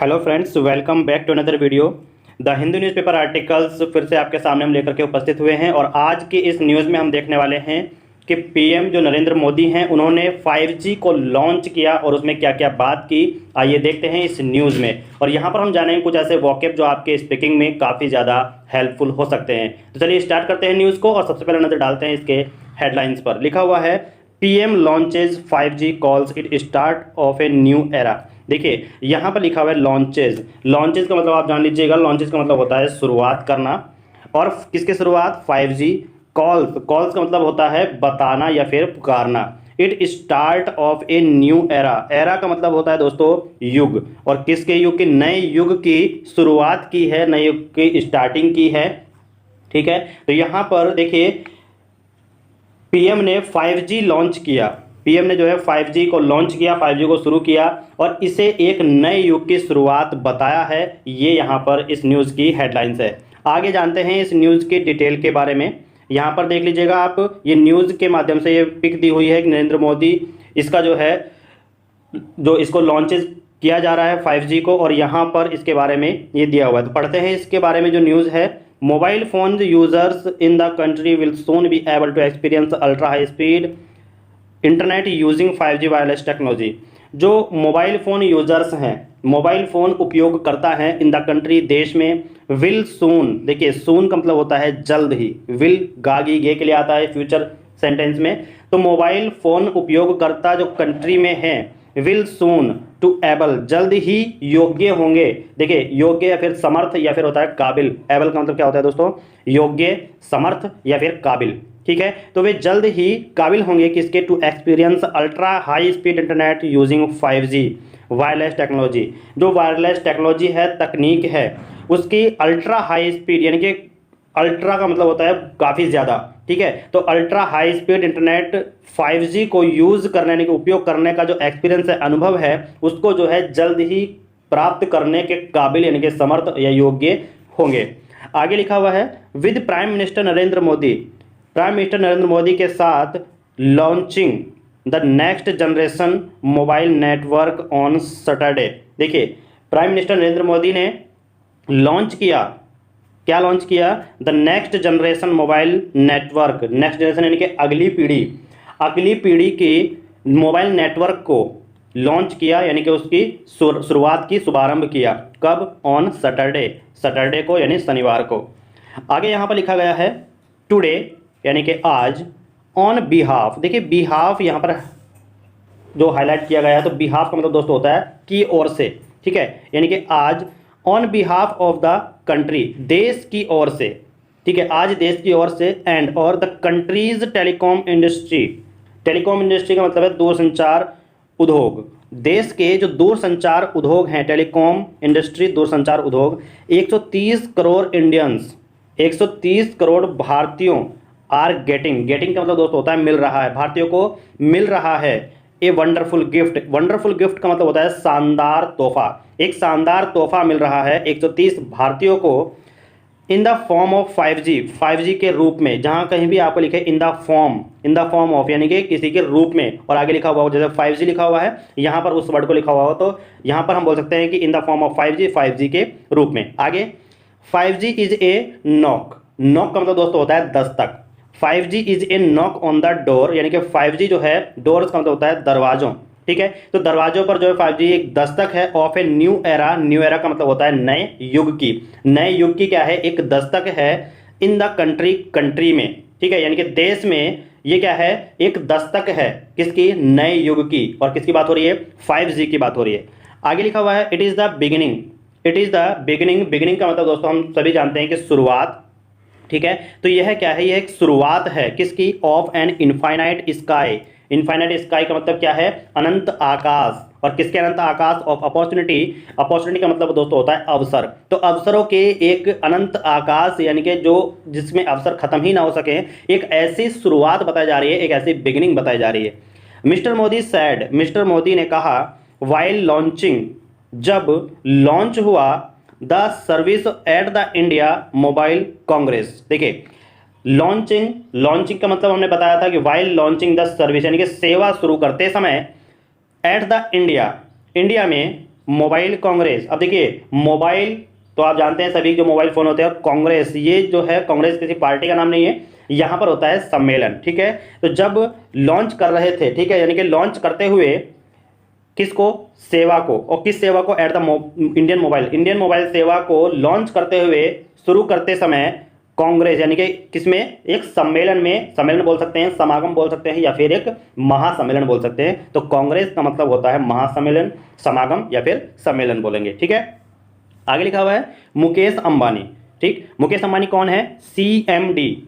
Hello friends, welcome back to another video. The Hindu newspaper articles फिर से आपके सामने हम लेकर के उपस्थित हुए हैं और आज की इस न्यूज़ में हम देखने वाले हैं कि पीएम जो नरेंद्र मोदी हैं उन्होंने 5G को लॉन्च किया और उसमें क्या क्या बात की। आइए देखते हैं इस न्यूज़ में। और यहाँ पर हम जानेंगे कुछ ऐसे वॉकेब जो आपके स्पीकिंग में काफ़ी ज़्यादा हेल्पफुल हो सकते हैं। तो चलिए स्टार्ट करते हैं न्यूज़ को और सबसे पहले नज़र डालते हैं इसके हेडलाइंस पर। लिखा हुआ है PM launches 5G calls it start of a new era. देखिए यहाँ पर लिखा हुआ है लॉन्चेज। लॉन्चेज का मतलब आप जान लीजिएगा, लॉन्चेज का मतलब होता है शुरुआत करना। और किसके शुरुआत? 5G। कॉल्स, कॉल्स का मतलब होता है बताना या फिर पुकारना। It start of a new era. Era का मतलब होता है दोस्तों युग, और किसके युग की? नए युग की शुरुआत की है, नए युग की स्टार्टिंग की है। ठीक है, तो यहाँ पर देखिए पीएम ने 5G लॉन्च किया। पीएम ने जो है 5G को लॉन्च किया, 5G को शुरू किया और इसे एक नए युग की शुरुआत बताया है। ये यहाँ पर इस न्यूज़ की हेडलाइंस है। आगे जानते हैं इस न्यूज़ की डिटेल के बारे में। यहाँ पर देख लीजिएगा आप, ये न्यूज़ के माध्यम से ये पिक दी हुई है कि नरेंद्र मोदी इसका जो है जो इसको लॉन्चेस किया जा रहा है 5G को, और यहाँ पर इसके बारे में ये दिया हुआ है। तो पढ़ते हैं इसके बारे में जो न्यूज़ है। Mobile phone users in the country will soon be able to experience ultra high speed internet using 5G wireless technology. जो मोबाइल फ़ोन यूजर्स हैं, मोबाइल फ़ोन उपयोग करता है इन द कंट्री, देश में, विल सून, देखिए सून का मतलब होता है जल्द ही, विल गागी गे के लिए आता है फ्यूचर सेंटेंस में। तो मोबाइल फ़ोन उपयोगकर्ता जो कंट्री में है, विल सून टू एबल, जल्द ही योग्य होंगे। देखिए योग्य या फिर समर्थ या फिर होता है काबिल। एबल का मतलब क्या होता है दोस्तों? योग्य, समर्थ या फिर काबिल। ठीक है, तो वे जल्द ही काबिल होंगे किसके? To experience ultra high speed internet using 5G wireless technology. जो वायरलेस टेक्नोलॉजी है, तकनीक है, उसकी अल्ट्रा हाई स्पीड, यानी कि अल्ट्रा का मतलब होता है काफ़ी ज़्यादा। ठीक है, तो ultra high speed internet 5G को यूज़ करने, यानी कि उपयोग करने का जो एक्सपीरियंस है, अनुभव है, उसको जो है जल्द ही प्राप्त करने के काबिल यानी कि समर्थ या योग्य होंगे। आगे लिखा हुआ है with prime minister Narendra Modi, prime minister Narendra Modi के साथ launching the next generation mobile network on Saturday. देखिए प्राइम मिनिस्टर नरेंद्र मोदी ने लॉन्च किया, क्या लॉन्च किया? The next generation mobile network. Next generation यानी कि अगली पीढ़ी, अगली पीढ़ी की मोबाइल नेटवर्क को लॉन्च किया, यानी कि उसकी शुरुआत की, शुभारंभ किया। कब? ऑन सैटरडे, सैटरडे को यानी शनिवार को। आगे यहाँ पर लिखा गया है टुडे यानी कि आज, ऑन बिहाफ। देखिए बिहाफ यहाँ पर जो हाईलाइट किया गया है, तो बिहाफ का मतलब दोस्तों होता है की ओर से। ठीक है, यानी कि आज on behalf of the country, देश की ओर से। ठीक है, आज देश की ओर से, एंड और the countries telecom industry. Telecom industry का मतलब है दूरसंचार उद्योग। देश के जो दूरसंचार उद्योग हैं, टेलीकॉम इंडस्ट्री, दूरसंचार उद्योग, 130 करोड़ इंडियंस, 130 करोड़ भारतीयों आर गेटिंग, गेटिंग का मतलब दोस्तों होता है मिल रहा है, भारतीयों को मिल रहा है a wonderful gift. Wonderful gift का मतलब होता है शानदार तोहफा। एक शानदार तोहफा मिल रहा है 130 भारतीयों को in the form of 5G, 5G के रूप में। जहां कहीं भी आपको लिखे इन द फॉर्म ऑफ, यानी कि किसी के रूप में, और आगे लिखा हुआ हो, जैसे 5G लिखा हुआ है यहाँ पर उस वर्ड को लिखा हुआ हो, तो यहाँ पर हम बोल सकते हैं कि in the form of 5G, 5G के रूप में। आगे 5G is a knock. Knock का मतलब दोस्तों होता है Dastak. 5G is a knock on the door, यानी कि 5G जो है, डोर का मतलब होता है दरवाजों। ठीक है, तो दरवाजों पर जो है 5G एक दस्तक है of a new era. New era का मतलब होता है नए युग की। नए युग की क्या है? एक दस्तक है इन द कंट्री, कंट्री में। ठीक है, यानी कि देश में ये क्या है? एक दस्तक है किसकी? नए युग की। और किसकी बात हो रही है? 5G की बात हो रही है। आगे लिखा हुआ है it is the beginning, it is the beginning. Beginning का मतलब दोस्तों हम सभी जानते हैं कि शुरुआत। ठीक है, तो यह क्या है? यह एक शुरुआत है किसकी? Of an infinite sky. Infinite sky का मतलब क्या है? अनंत आकाश। और किसके अनंत आकाश? Of opportunity. अपॉर्चुनिटी का मतलब दोस्तों होता है अवसर। तो अवसरों के एक अनंत आकाश, यानी कि जो जिसमें अवसर खत्म ही ना हो सके, एक ऐसी शुरुआत बताई जा रही है, एक ऐसी बिगिनिंग बताई जा रही है। Mister Modi sad, mister Modi ने कहा वाइल लॉन्चिंग, जब लॉन्च हुआ the service at the India mobile Congress. देखिए लॉन्चिंग, लॉन्चिंग का मतलब हमने बताया था कि वाइल लॉन्चिंग द सर्विस, यानी कि सेवा शुरू करते समय, एट द इंडिया, इंडिया में मोबाइल कांग्रेस। अब देखिए मोबाइल तो आप जानते हैं सभी जो मोबाइल फोन होते हैं, और कांग्रेस ये जो है कांग्रेस किसी पार्टी का नाम नहीं है, यहाँ पर होता है सम्मेलन, ठीक है। तो जब लॉन्च कर रहे थे, ठीक है, यानी कि लॉन्च करते हुए किसको, सेवा को, और किस सेवा को, एट द इंडियन मोबाइल सेवा को लॉन्च करते हुए शुरू करते समय कांग्रेस यानी कि किसमें, एक सम्मेलन में, सम्मेलन बोल सकते हैं, समागम बोल सकते हैं, या फिर एक महासम्मेलन बोल सकते हैं। तो कांग्रेस का मतलब होता है महासम्मेलन, समागम या फिर सम्मेलन बोलेंगे, ठीक है। आगे लिखा हुआ है मुकेश अंबानी, ठीक। मुकेश अंबानी कौन है, CMD।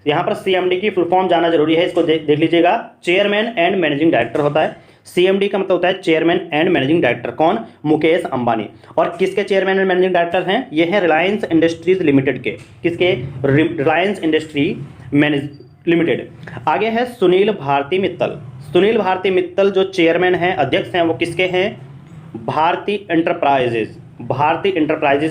यहाँ पर CMD की फुल फॉर्म जाना जरूरी है, इसको देख लीजिएगा, चेयरमैन एंड मैनेजिंग डायरेक्टर होता है। CMD का मतलब होता है चेयरमैन एंड मैनेजिंग डायरेक्टर, कौन, मुकेश अंबानी। और किसके चेयरमैन एंड मैनेजिंग डायरेक्टर हैं, ये हैं रिलायंस इंडस्ट्रीज लिमिटेड के, किसके, रिलायंस इंडस्ट्री लिमिटेड। आगे है सुनील भारती मित्तल। सुनील भारती मित्तल जो चेयरमैन हैं, अध्यक्ष हैं, वो किसके हैं, भारती एंटरप्राइजेज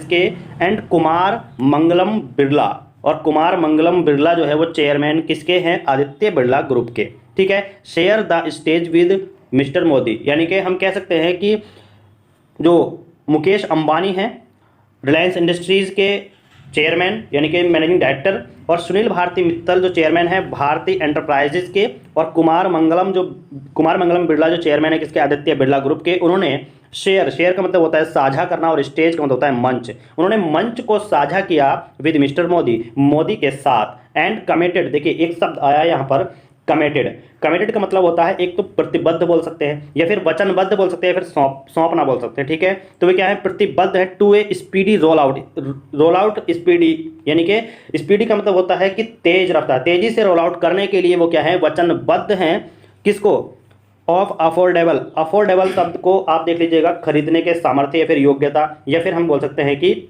के। एंड कुमार मंगलम बिरला, और कुमार मंगलम बिरला जो है वो चेयरमैन किसके हैं, आदित्य बिरला ग्रुप के, ठीक है। Share the stage with mister Modi, यानी कि हम कह सकते हैं कि जो मुकेश अंबानी हैं रिलायंस इंडस्ट्रीज के चेयरमैन यानी कि मैनेजिंग डायरेक्टर, और सुनील भारती मित्तल जो चेयरमैन है भारती एंटरप्राइजेज के, और कुमार मंगलम बिरला जो चेयरमैन है किसके, आदित्य बिरला ग्रुप के। उन्होंने शेयर का मतलब होता है साझा करना, और स्टेज का मतलब होता है मंच। उन्होंने मंच को साझा किया विद मिस्टर मोदी के साथ। एंड कमिटेड, देखिए एक शब्द आया यहाँ पर कमिटेड का मतलब होता है एक तो प्रतिबद्ध बोल सकते हैं, या फिर वचनबद्ध बोल सकते हैं, फिर सौंपना बोल सकते हैं, ठीक है। तो वे क्या है, प्रतिबद्ध है to a speedy roll out speedy, यानी कि स्पीडी का मतलब होता है कि तेज रफ्तार, तेजी से रोल आउट करने के लिए वो क्या है, वचनबद्ध हैं। किसको, ऑफ अफोर्डेबल शब्द को आप देख लीजिएगा, खरीदने के सामर्थ्य या फिर योग्यता, या फिर हम बोल सकते हैं कि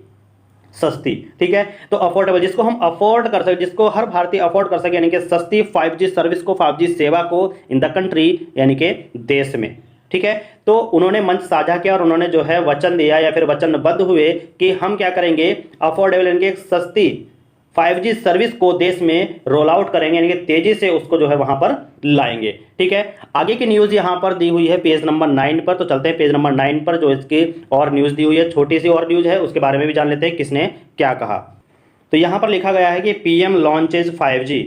सस्ती, ठीक है। तो अफोर्डेबल जिसको हम अफोर्ड कर सके, जिसको हर भारतीय अफोर्ड कर सके, यानी कि सस्ती 5G सर्विस को, 5G सेवा को इन द कंट्री, यानी कि देश में, ठीक है। तो उन्होंने मंच साझा किया और उन्होंने जो है वचन दिया या फिर वचनबद्ध हुए कि हम क्या करेंगे, अफोर्डेबल यानी कि एक सस्ती 5G सर्विस को देश में रोल आउट करेंगे, यानी कि तेजी से उसको जो है वहां पर लाएंगे, ठीक है। आगे की न्यूज यहां पर दी हुई है पेज नंबर 9 पर, तो चलते हैं पेज नंबर 9 पर, जो इसकी और न्यूज दी हुई है, छोटी सी और न्यूज है, उसके बारे में भी जान लेते हैं किसने क्या कहा। तो यहां पर लिखा गया है कि PM लॉन्चेज 5G,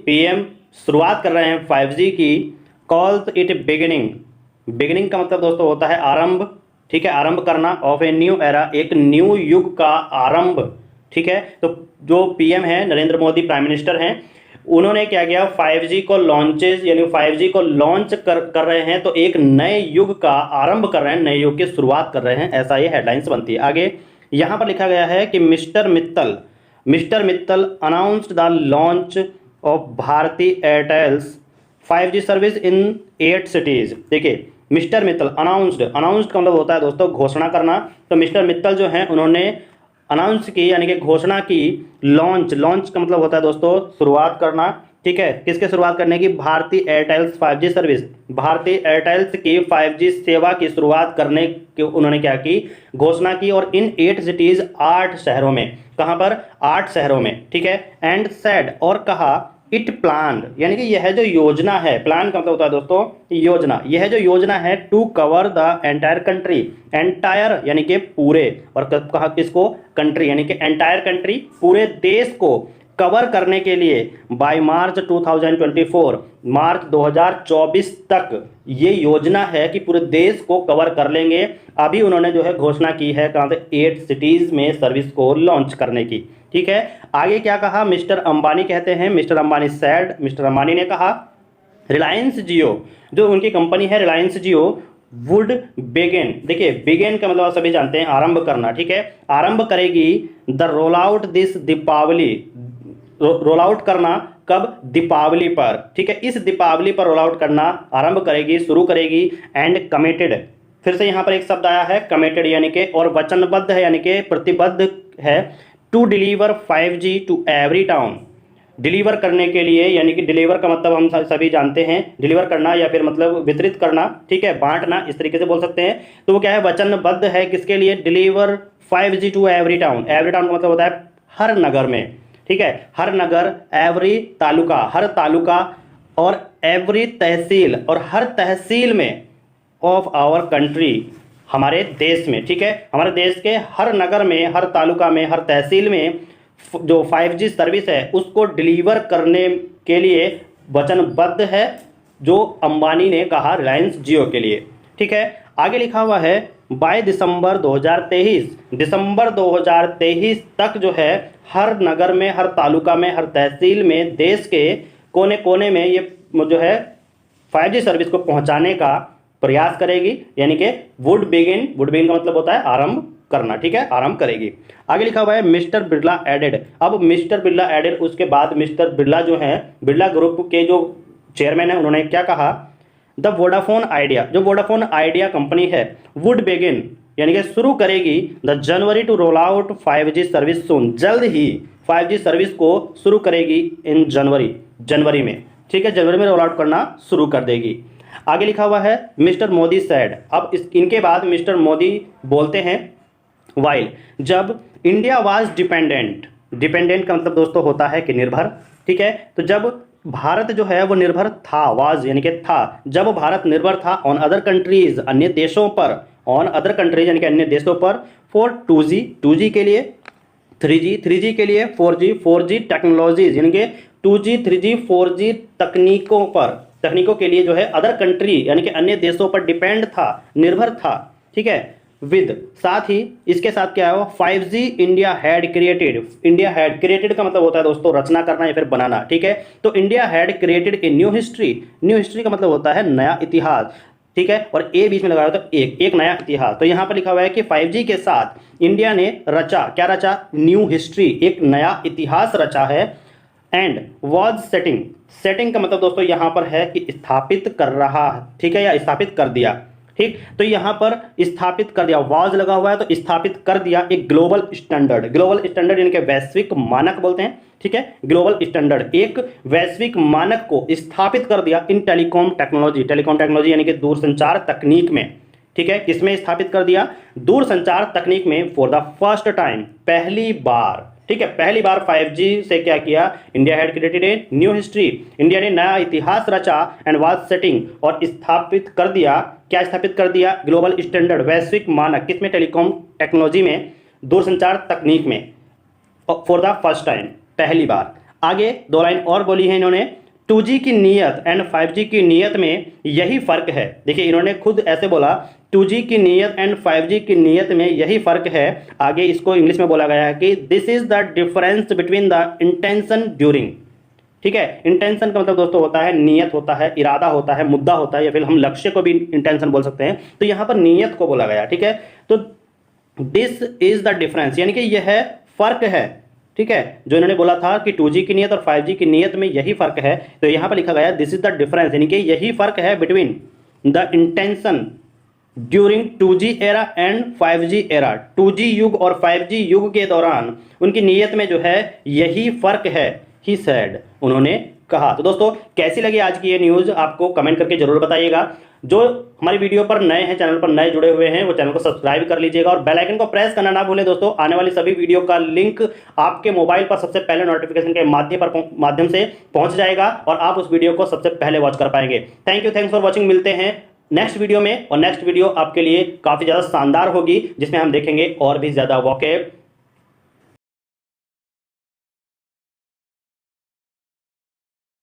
PM शुरुआत कर रहे हैं 5G की, कॉल्स इट बिगिनिंग का मतलब दोस्तों होता है आरंभ, ठीक है, आरंभ करना, ऑफ ए न्यू एरा, एक न्यू युग का आरंभ, ठीक है। तो जो PM है नरेंद्र मोदी प्राइम मिनिस्टर हैं, उन्होंने क्या किया, 5G को लॉन्चेज यानी 5G को लॉन्च कर रहे हैं, तो एक नए युग का आरंभ कर रहे हैं, नए युग की शुरुआत कर रहे हैं, ऐसा ये हेडलाइंस बनती है। आगे यहां पर लिखा गया है कि mister Mittal announced the launch of Bharti Airtel's 5G service in 8 cities. देखिए मिस्टर मित्तल अनाउंस्ड का मतलब होता है दोस्तों घोषणा करना। तो मिस्टर मित्तल जो हैं उन्होंने अनाउंस की यानी कि घोषणा की, लॉन्च का मतलब होता है दोस्तों शुरुआत करना, ठीक है। किसके शुरुआत करने की, भारती एयरटेल्स 5G सर्विस, भारती एयरटेल्स की 5G सेवा की शुरुआत करने की उन्होंने क्या की, घोषणा की, और इन 8 सिटीज 8 शहरों में, कहां पर, 8 शहरों में, ठीक है। एंड सेड और कहा, इट प्लान यानी कि यह जो योजना है, प्लान का मतलब होता है दोस्तों योजना, यह जो योजना है to cover the entire country, entire यानी कि पूरे, और कहा किसको, कंट्री यानी कि एंटायर कंट्री, पूरे देश को कवर करने के लिए बाय मार्च 2024, मार्च 2024 तक ये योजना है कि पूरे देश को कवर कर लेंगे। अभी उन्होंने जो है घोषणा की है कहाँ से, 8 सिटीज में सर्विस को लॉन्च करने की, ठीक है। आगे क्या कहा, मिस्टर अंबानी कहते हैं, मिस्टर अंबानी ने कहा, रिलायंस जियो जो उनकी कंपनी है रिलायंस जियो वुड बिगिन, देखिए बिगिन का मतलब आप सभी जानते हैं आरंभ करना, ठीक है, आरंभ करेगी the roll out this Deepavali, roll out करना कब, दीपावली पर, ठीक है, इस दीपावली पर रोल आउट करना आरंभ करेगी, शुरू करेगी। एंड कमिटेड, फिर से यहाँ पर एक शब्द आया है कमिटेड यानी कि, और वचनबद्ध है यानी कि प्रतिबद्ध है, to deliver 5G to every town, deliver करने के लिए, यानी कि डिलीवर का मतलब हम सभी जानते हैं डिलीवर करना या फिर मतलब वितरित करना, ठीक है, बांटना, इस तरीके से बोल सकते हैं। तो वो क्या है, वचनबद्ध है किसके लिए, deliver 5G to every town का मतलब होता है हर नगर में, ठीक है, हर नगर, एवरी तालुका, हर तालुका, और एवरी तहसील, और हर तहसील में ऑफ आवर कंट्री, हमारे देश में, ठीक है, हमारे देश के हर नगर में, हर तालुका में, हर तहसील में जो 5G सर्विस है उसको डिलीवर करने के लिए वचनबद्ध है, जो अंबानी ने कहा रिलायंस जियो के लिए, ठीक है। आगे लिखा हुआ है बाय दिसंबर 2023 तक जो है हर नगर में, हर तालुका में, हर तहसील में, देश के कोने कोने में ये जो है 5G सर्विस को पहुंचाने का प्रयास करेगी, यानी कि वुड बिगिन का मतलब होता है आरंभ करना, ठीक है, आरंभ करेगी। आगे लिखा हुआ है मिस्टर बिरला एडेड। अब मिस्टर बिरला एडेड, उसके बाद मिस्टर बिरला जो है, बिरला ग्रुप के जो चेयरमैन है, उन्होंने क्या कहा, द वोडाफोन आइडिया, जो वोडाफोन आइडिया कंपनी है, वुड बिगिन यानी कि शुरू करेगी the January to roll out 5G service soon, जल्द ही 5G सर्विस को शुरू करेगी इन जनवरी में, ठीक है, जनवरी में रोल आउट करना शुरू कर देगी। आगे लिखा हुआ है मिस्टर मोदी सैड। अब इनके बाद मिस्टर मोदी बोलते हैं वाइल जब इंडिया वाज डिपेंडेंट का मतलब दोस्तों होता है कि निर्भर, ठीक है, तो जब भारत जो है वो निर्भर था, वाज यानी कि था, जब भारत निर्भर था ऑन अदर कंट्रीज, अन्य देशों पर, ऑन अदर कंट्रीज यानी कि अन्य देशों पर, फॉर 2G के लिए, 3G के लिए, 4G टेक्नोलॉजीज यानी कि 2G 3G 4G तकनीकों के लिए जो है अदर कंट्री यानी कि अन्य देशों पर डिपेंड था, निर्भर था, ठीक है, विद साथ ही इसके साथ क्या है, 5G इंडिया हैड क्रिएटेड का मतलब होता है दोस्तों रचना करना या फिर बनाना, ठीक है, तो India had created a new history का मतलब होता है नया इतिहास, ठीक है, और ए बीच में लगाया तो एक नया इतिहास। तो यहाँ पर लिखा हुआ है कि 5G के साथ इंडिया ने क्या रचा, न्यू हिस्ट्री, एक नया इतिहास रचा है। एंड वॉज सेटिंग का मतलब दोस्तों यहाँ पर है कि स्थापित कर रहा है, ठीक है, या स्थापित कर दिया, ठीक, तो यहाँ पर स्थापित कर दिया, वाज लगा हुआ है तो स्थापित कर दिया एक ग्लोबल स्टैंडर्ड यानी कि वैश्विक मानक बोलते हैं, ठीक है, ग्लोबल स्टैंडर्ड, एक वैश्विक मानक को स्थापित कर दिया इन टेलीकॉम टेक्नोलॉजी यानी कि दूरसंचार तकनीक में, ठीक है, किसमें स्थापित कर दिया, दूरसंचार तकनीक में, फॉर द फर्स्ट टाइम, पहली बार, ठीक है, पहली बार 5G से क्या किया, India had created a new history, India ने नया इतिहास रचा, एंड वाज सेटिंग और स्थापित कर दिया, क्या स्थापित कर दिया, ग्लोबल स्टैंडर्ड, वैश्विक मानक, किसमें, टेलीकॉम टेक्नोलॉजी में, दूरसंचार तकनीक में, फॉर द फर्स्ट टाइम, पहली बार। आगे 2 लाइन और बोली है इन्होंने, 2G की नीयत एंड 5G की नीयत में यही फर्क है। देखिए इन्होंने खुद ऐसे बोला, 2G की नीयत एंड 5G की नीयत में यही फर्क है। आगे इसको इंग्लिश में बोला गया है कि this is the difference between the intention during, ठीक है, इंटेंशन का मतलब दोस्तों होता है नीयत, होता है इरादा, होता है मुद्दा, होता है, या फिर हम लक्ष्य को भी इंटेंशन बोल सकते हैं, तो यहाँ पर नीयत को बोला गया, ठीक है, तो दिस इज द डिफरेंस यानी कि यह फर्क है, ठीक है, जो इन्होंने बोला था कि 2G की नीयत और 5G की नीयत में यही फर्क है, तो यहाँ पर लिखा गया दिस इज द डिफरेंस यानी कि यही फर्क है between the intention during 2G era and 5G era, 2G युग और 5G युग के दौरान उनकी नीयत में जो है यही फर्क है, ही सेड, उन्होंने कहा। तो दोस्तों कैसी लगी आज की ये न्यूज़, आपको कमेंट करके जरूर बताइएगा। जो हमारी वीडियो पर नए हैं, चैनल पर नए जुड़े हुए हैं, वो चैनल को सब्सक्राइब कर लीजिएगा और बेल आइकन को प्रेस करना ना भूलें दोस्तों। आने वाली सभी वीडियो का लिंक आपके मोबाइल पर सबसे पहले नोटिफिकेशन के माध्यम से पहुंच जाएगा और आप उस वीडियो को सबसे पहले वॉच कर पाएंगे। Thanks for watching. मिलते हैं नेक्स्ट वीडियो में, और नेक्स्ट वीडियो आपके लिए काफ़ी ज़्यादा शानदार होगी, जिसमें हम देखेंगे और भी ज़्यादा वाक़े